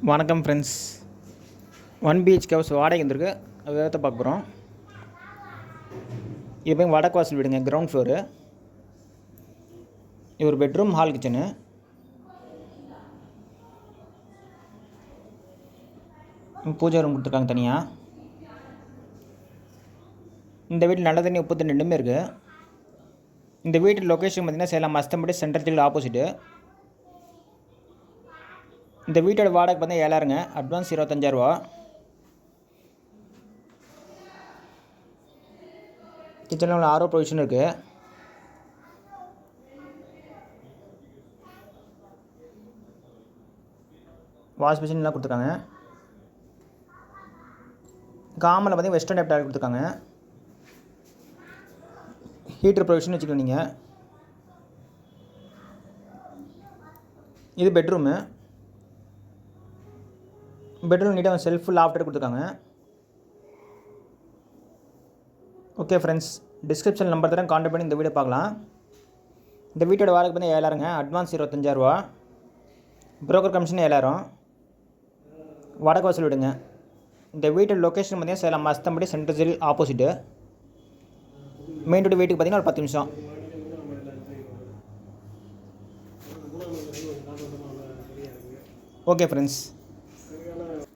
வணக்கம் friends. 1 BHK house வாடகை வந்திருக்கு. அது விதத்தை பார்க்க போகிறோம். இது போய் வடக்கு வாசல் வீடுங்க, கிரவுண்ட் ஃப்ளோரு. இது ஒரு பெட்ரூம், ஹால், கிச்சனு. பூஜை ரூம் கொடுத்துருக்காங்க தனியாக. இந்த வீட்டில் நல்ல தண்ணி, உப்பு தண்ணி ரெண்டுமே இருக்குது. இந்த வீட்டு லொக்கேஷன் பார்த்திங்கன்னா Salem Hastampatti central jail opposite. இந்த வீட்டோட வாடகை பார்த்தீங்கன்னா 7,000ங்க. அட்வான்ஸ் 25,000 ரூபா. கிச்சனில் உள்ள ஆரோ ப்ரொவிஷன் இருக்குது. வாஷ் மிஷின்லாம் கொடுத்துருக்காங்க. காமனில் பார்த்தீங்கன்னா வெஸ்டர்ன் டைப் டாய்லெட் கொடுத்துருக்காங்க. ஹீட்டர் ப்ரொவிஷன் வச்சுக்கணும் நீங்கள். இது பெட்ரூமு. பெட்ரூம் நீட்டாக செல்ஃப் லாஃப்டர் கொடுத்துருக்காங்க. ஓகே ஃப்ரெண்ட்ஸ், டிஸ்கிரிப்ஷன் நம்பர் தரேன், கான்டாக்ட் பண்ணி இந்த வீடியோ பார்க்கலாம். இந்த வீட்டோட வாடகை பார்த்தீங்கன்னா 7,000ங்க. அட்வான்ஸ் 25,000 ரூபா. Broker commission 7,000. வடக்கு வாசல் வீடுங்க. இந்த வீட்டோட லொக்கேஷன் பார்த்தீங்கன்னா Salem Hastampatti central jail opposite. Main road வீட்டுக்கு பார்த்தீங்கன்னா ஒரு 10 நிமிஷம். Okay friends.